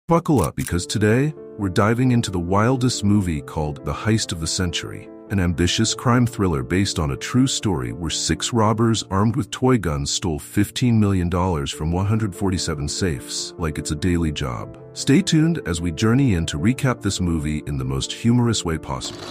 Buckle up because today, we're diving into the wildest movie called The Heist of the Century, an ambitious crime thriller based on a true story where 6 robbers armed with toy guns stole $15 million from 147 safes like it's a daily job. Stay tuned as we journey in to recap this movie in the most humorous way possible.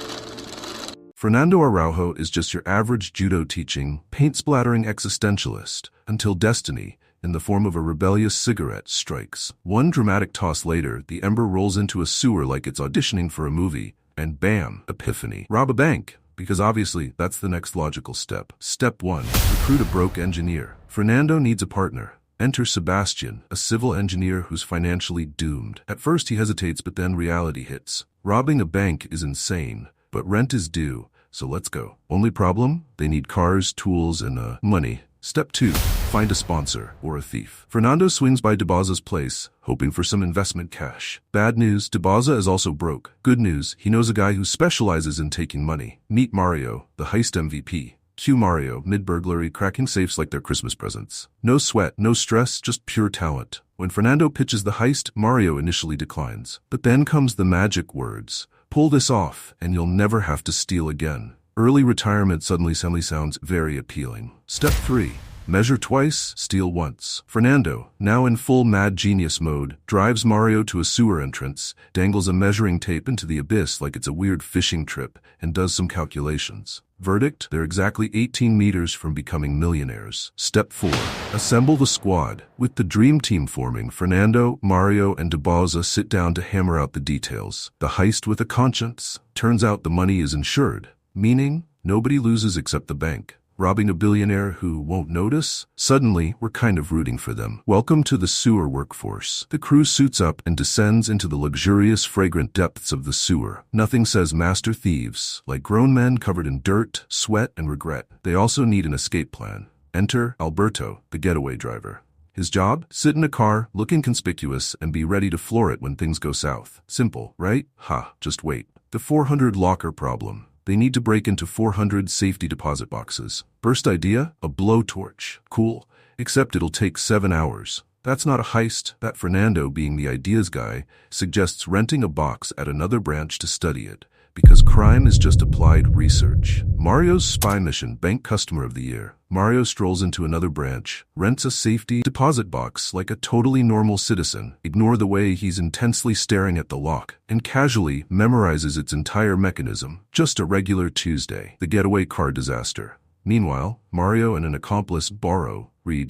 Fernando Araujo is just your average judo-teaching, paint-splattering existentialist until destiny, in the form of a rebellious cigarette, strikes. One dramatic toss later, the ember rolls into a sewer like it's auditioning for a movie, and bam, epiphany. Rob a bank, because obviously that's the next logical step. Step 1. Recruit a broke engineer. Fernando needs a partner. Enter Sebastian, a civil engineer who's financially doomed. At first he hesitates, but then reality hits. Robbing a bank is insane, but rent is due, so let's go. Only problem? They need cars, tools, and money. Step 2. Find a sponsor, or a thief. Fernando swings by DeBaza's place, hoping for some investment cash. Bad news, DeBaza is also broke. Good news, he knows a guy who specializes in taking money. Meet Mario, the heist MVP. Cue Mario, mid-burglary, cracking safes like they're Christmas presents. No sweat, no stress, just pure talent. When Fernando pitches the heist, Mario initially declines. But then comes the magic words. Pull this off, and you'll never have to steal again. Early retirement suddenly sounds very appealing. Step 3. Measure twice, steal once. Fernando, now in full mad genius mode, drives Mario to a sewer entrance, dangles a measuring tape into the abyss like it's a weird fishing trip, and does some calculations. Verdict: they're exactly 18 meters from becoming millionaires. Step 4. Assemble the squad. With the dream team forming, Fernando, Mario, and DeBaza sit down to hammer out the details. The heist with a conscience. Turns out the money is insured. Meaning, nobody loses except the bank. Robbing a billionaire who won't notice? Suddenly, we're kind of rooting for them. Welcome to the sewer workforce. The crew suits up and descends into the luxurious, fragrant depths of the sewer. Nothing says master thieves like grown men covered in dirt, sweat, and regret. They also need an escape plan. Enter Alberto, the getaway driver. His job? Sit in a car, look inconspicuous, and be ready to floor it when things go south. Simple, right? Ha, just wait. The 400 locker problem. They need to break into 400 safety deposit boxes. Burst idea? A blowtorch. Cool. Except it'll take 7 hours. That's not a heist. That Fernando, being the ideas guy, suggests renting a box at another branch to study it, because crime is just applied research. Mario's spy mission, bank customer of the year. Mario strolls into another branch, rents a safety deposit box like a totally normal citizen, ignore the way he's intensely staring at the lock, and casually memorizes its entire mechanism. Just a regular Tuesday. The getaway car disaster. Meanwhile, Mario and an accomplice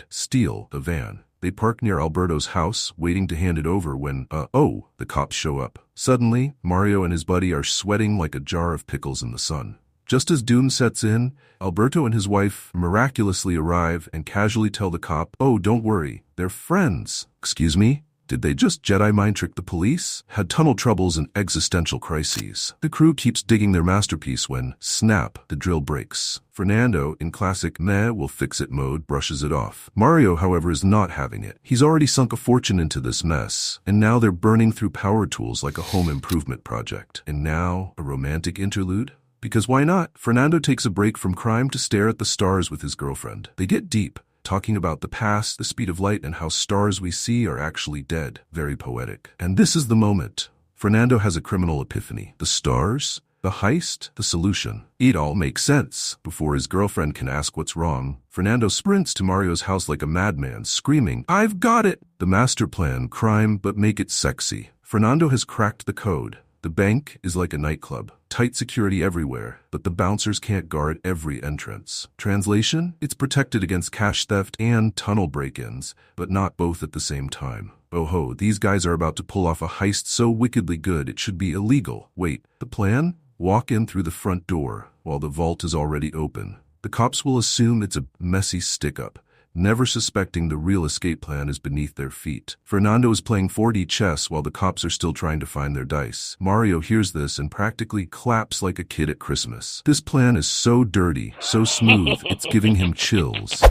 steal the van. They park near Alberto's house, waiting to hand it over when, the cops show up. Suddenly, Mario and his buddy are sweating like a jar of pickles in the sun. Just as doom sets in, Alberto and his wife miraculously arrive and casually tell the cop, "Oh, don't worry, they're friends." Excuse me? Did they just Jedi mind trick the police? Had tunnel troubles and existential crises. The crew keeps digging their masterpiece when, snap, the drill breaks. Fernando, in classic meh-will-fix-it mode, brushes it off. Mario, however, is not having it. He's already sunk a fortune into this mess, and now they're burning through power tools like a home improvement project. And now, a romantic interlude? Because why not? Fernando takes a break from crime to stare at the stars with his girlfriend. They get deep, talking about the past, the speed of light, and how stars we see are actually dead. Very poetic. And this is the moment. Fernando has a criminal epiphany. The stars? The heist? The solution. It all makes sense. Before his girlfriend can ask what's wrong, Fernando sprints to Mario's house like a madman, screaming, "I've got it!" The master plan, crime, but make it sexy. Fernando has cracked the code. The bank is like a nightclub. Tight security everywhere, but the bouncers can't guard every entrance. Translation? It's protected against cash theft and tunnel break-ins, but not both at the same time. Oh ho, these guys are about to pull off a heist so wickedly good it should be illegal. Wait, the plan? Walk in through the front door, while the vault is already open. The cops will assume it's a messy stick-up, never suspecting the real escape plan is beneath their feet. Fernando is playing 4D chess while the cops are still trying to find their dice. Mario hears this and practically claps like a kid at Christmas. This plan is so dirty, so smooth, it's giving him chills.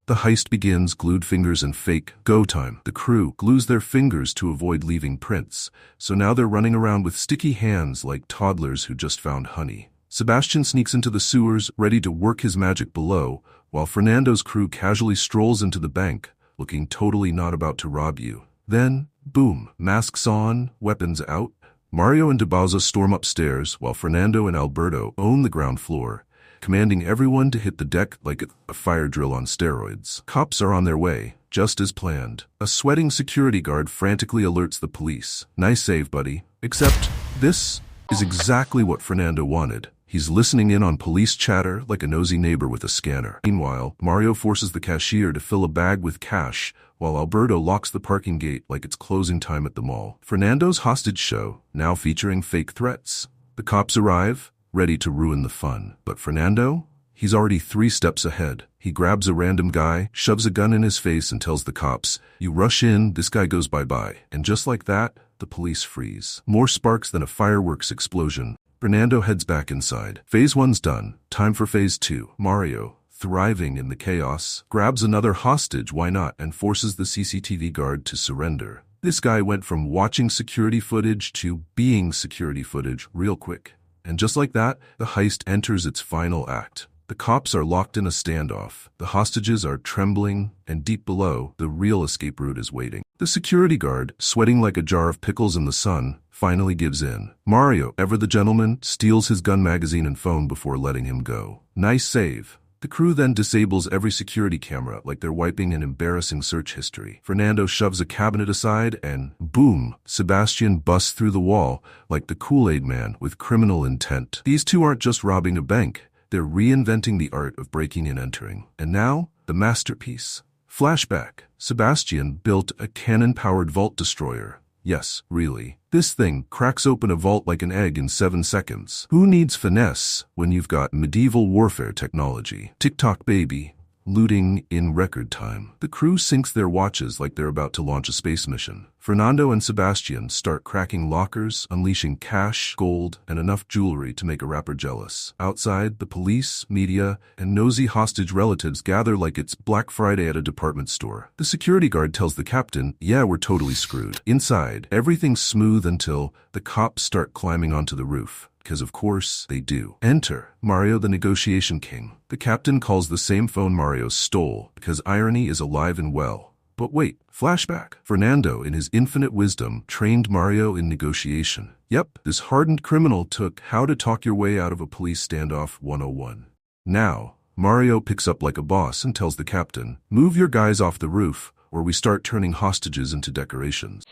The heist begins, glued fingers and fake go time. The crew glues their fingers to avoid leaving prints, so now they're running around with sticky hands like toddlers who just found honey. Sebastian sneaks into the sewers, ready to work his magic below, while Fernando's crew casually strolls into the bank, looking totally not about to rob you. Then, boom, masks on, weapons out. Mario and Dabaza storm upstairs while Fernando and Alberto own the ground floor, commanding everyone to hit the deck like a fire drill on steroids. Cops are on their way, just as planned. A sweating security guard frantically alerts the police. Nice save, buddy. Except, this is exactly what Fernando wanted. He's listening in on police chatter like a nosy neighbor with a scanner. Meanwhile, Mario forces the cashier to fill a bag with cash, while Alberto locks the parking gate like it's closing time at the mall. Fernando's hostage show, now featuring fake threats. The cops arrive, ready to ruin the fun. But Fernando? He's already 3 steps ahead. He grabs a random guy, shoves a gun in his face and tells the cops, "You rush in, this guy goes bye-bye." And just like that, the police freeze. More sparks than a fireworks explosion. Fernando heads back inside. Phase 1's done. Time for Phase 2. Mario, thriving in the chaos, grabs another hostage, why not, and forces the CCTV guard to surrender. This guy went from watching security footage to being security footage real quick. And just like that, the heist enters its final act. The cops are locked in a standoff. The hostages are trembling, and deep below, the real escape route is waiting. The security guard, sweating like a jar of pickles in the sun, finally gives in. Mario, ever the gentleman, steals his gun magazine and phone before letting him go. Nice save. The crew then disables every security camera like they're wiping an embarrassing search history. Fernando shoves a cabinet aside and, boom, Sebastian busts through the wall like the Kool-Aid man with criminal intent. These two aren't just robbing a bank. They're reinventing the art of breaking and entering. And now, the masterpiece. Flashback. Sebastian built a cannon-powered vault destroyer. Yes, really. This thing cracks open a vault like an egg in 7 seconds. Who needs finesse when you've got medieval warfare technology? TikTok baby. Looting in record time. The crew syncs their watches like they're about to launch a space mission. Fernando and Sebastian start cracking lockers, unleashing cash, gold, and enough jewelry to make a rapper jealous. Outside, the police, media, and nosy hostage relatives gather like it's Black Friday at a department store. The security guard tells the captain, "Yeah, we're totally screwed." Inside, everything's smooth until the cops start climbing onto the roof. Because of course, they do. Enter Mario, the negotiation king. The captain calls the same phone Mario stole because irony is alive and well. But wait, flashback. Fernando, in his infinite wisdom, trained Mario in negotiation. Yep, this hardened criminal took How to Talk Your Way Out of a Police Standoff 101. Now, Mario picks up like a boss and tells the captain, "Move your guys off the roof, or we start turning hostages into decorations."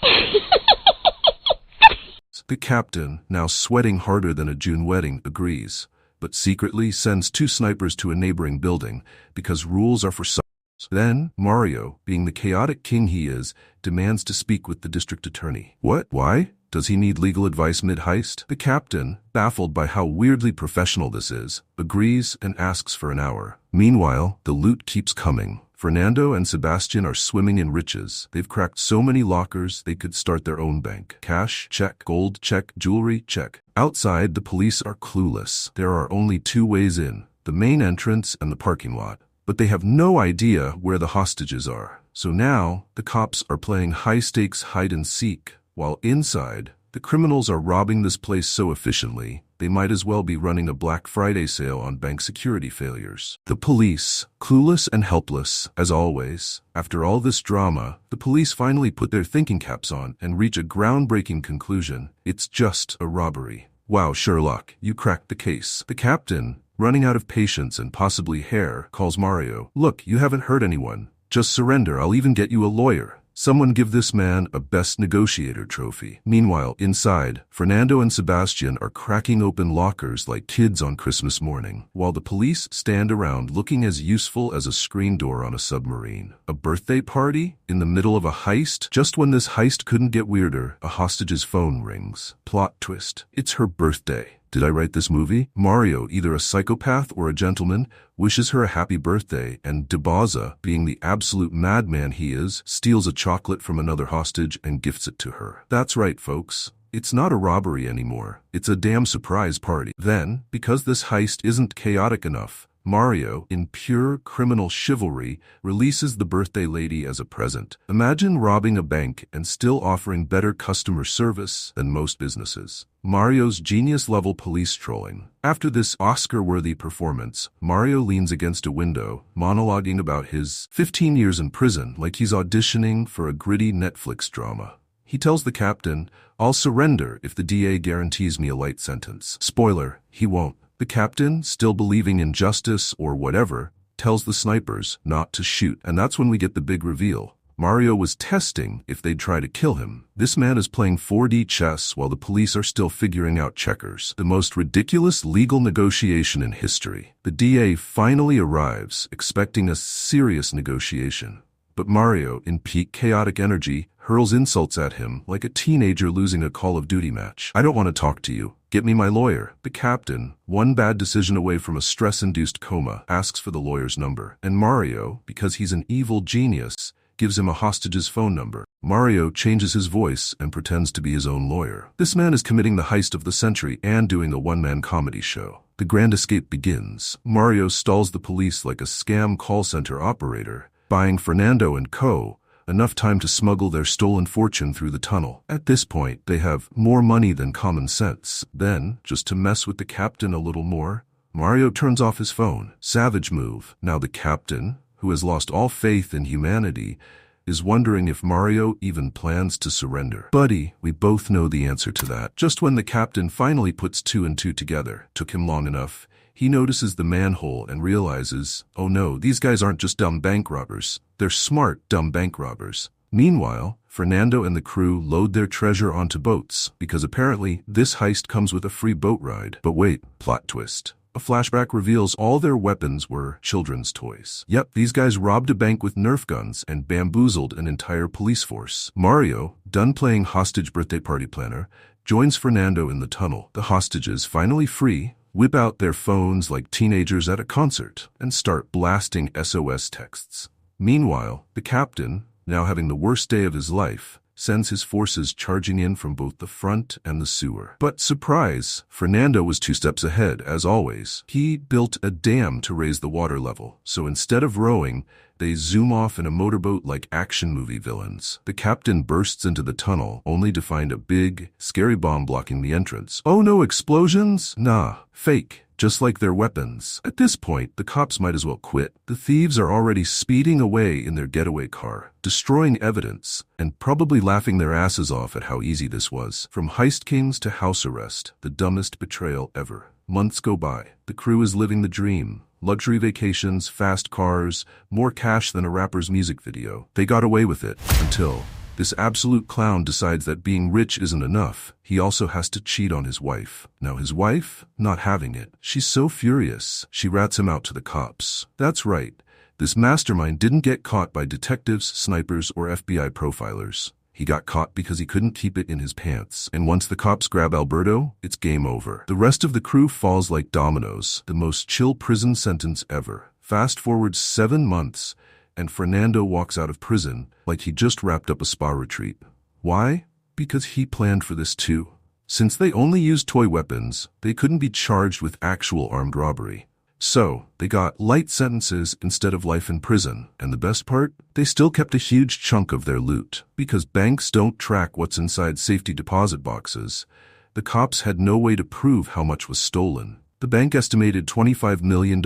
The captain, now sweating harder than a June wedding, agrees, but secretly sends 2 snipers to a neighboring building because rules are for some. Then, Mario, being the chaotic king he is, demands to speak with the district attorney. What? Why? Does he need legal advice mid-heist? The captain, baffled by how weirdly professional this is, agrees and asks for an hour. Meanwhile, the loot keeps coming. Fernando and Sebastian are swimming in riches. They've cracked so many lockers they could start their own bank. Cash, check. Gold, check. Jewelry, check. Outside, the police are clueless. There are only 2 ways in, the main entrance and the parking lot. But they have no idea where the hostages are. So now, the cops are playing high-stakes hide-and-seek, while inside, the criminals are robbing this place so efficiently, they might as well be running a Black Friday sale on bank security failures. The police, clueless and helpless, as always. After all this drama, the police finally put their thinking caps on and reach a groundbreaking conclusion. It's just a robbery. Wow, Sherlock, you cracked the case. The captain, running out of patience and possibly hair, calls Mario. "Look, you haven't hurt anyone. Just surrender, I'll even get you a lawyer. Someone give this man a Best Negotiator trophy." Meanwhile, inside, Fernando and Sebastian are cracking open lockers like kids on Christmas morning, while the police stand around looking as useful as a screen door on a submarine. A birthday party? In the middle of a heist? Just when this heist couldn't get weirder, a hostage's phone rings. Plot twist. It's her birthday. Did I write this movie? Mario, either a psychopath or a gentleman, wishes her a happy birthday, and Dabaza, being the absolute madman he is, steals a chocolate from another hostage and gifts it to her. That's right, folks. It's not a robbery anymore. It's a damn surprise party. Then, because this heist isn't chaotic enough, Mario, in pure criminal chivalry, releases the birthday lady as a present. Imagine robbing a bank and still offering better customer service than most businesses. Mario's genius-level police trolling. After this Oscar-worthy performance, Mario leans against a window, monologuing about his 15 years in prison like he's auditioning for a gritty Netflix drama. He tells the captain, "I'll surrender if the DA guarantees me a light sentence." Spoiler, he won't. The captain, still believing in justice or whatever, tells the snipers not to shoot, and that's when we get the big reveal. Mario was testing if they'd try to kill him. This man is playing 4D chess while the police are still figuring out checkers. The most ridiculous legal negotiation in history. The DA finally arrives, expecting a serious negotiation. But Mario, in peak chaotic energy, hurls insults at him like a teenager losing a Call of Duty match. "I don't want to talk to you. Get me my lawyer." The captain, one bad decision away from a stress-induced coma, asks for the lawyer's number. And Mario, because he's an evil genius, gives him a hostage's phone number. Mario changes his voice and pretends to be his own lawyer. This man is committing the heist of the century and doing a one-man comedy show. The grand escape begins. Mario stalls the police like a scam call center operator, buying Fernando and co. enough time to smuggle their stolen fortune through the tunnel. At this point, they have more money than common sense. Then, just to mess with the captain a little more, Mario turns off his phone. Savage move. Now the captain, who has lost all faith in humanity, is wondering if Mario even plans to surrender. Buddy, we both know the answer to that. Just when the captain finally puts two and two together, took him long enough, he notices the manhole and realizes, oh no, these guys aren't just dumb bank robbers. They're smart, dumb bank robbers. Meanwhile, Fernando and the crew load their treasure onto boats, because apparently this heist comes with a free boat ride. But wait, plot twist. A flashback reveals all their weapons were children's toys. Yep, these guys robbed a bank with Nerf guns and bamboozled an entire police force. Mario, done playing hostage birthday party planner, joins Fernando in the tunnel. The hostages, finally free, whip out their phones like teenagers at a concert and start blasting SOS texts. Meanwhile, the captain, now having the worst day of his life, sends his forces charging in from both the front and the sewer. But surprise, Fernando was 2 steps ahead, as always. He built a dam to raise the water level, so instead of rowing, they zoom off in a motorboat like action movie villains. The captain bursts into the tunnel, only to find a big, scary bomb blocking the entrance. Oh no, explosions? Nah, fake. Just like their weapons. At this point, the cops might as well quit. The thieves are already speeding away in their getaway car, destroying evidence, and probably laughing their asses off at how easy this was. From heist kings to house arrest, the dumbest betrayal ever. Months go by. The crew is living the dream. Luxury vacations, fast cars, more cash than a rapper's music video. They got away with it, until this absolute clown decides that being rich isn't enough. He also has to cheat on his wife. Now his wife, not having it. She's so furious, she rats him out to the cops. That's right. This mastermind didn't get caught by detectives, snipers, or FBI profilers. He got caught because he couldn't keep it in his pants. And once the cops grab Alberto, it's game over. The rest of the crew falls like dominoes. The most chill prison sentence ever. Fast forward 7 months, and Fernando walks out of prison like he just wrapped up a spa retreat. Why? Because he planned for this too. Since they only used toy weapons, they couldn't be charged with actual armed robbery. So, they got light sentences instead of life in prison. And the best part? They still kept a huge chunk of their loot. Because banks don't track what's inside safety deposit boxes, the cops had no way to prove how much was stolen. The bank estimated $25 million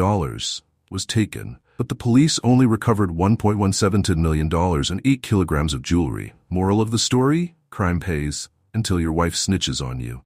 was taken, but the police only recovered $1.17 million and 8 kilograms of jewelry. Moral of the story? Crime pays until your wife snitches on you.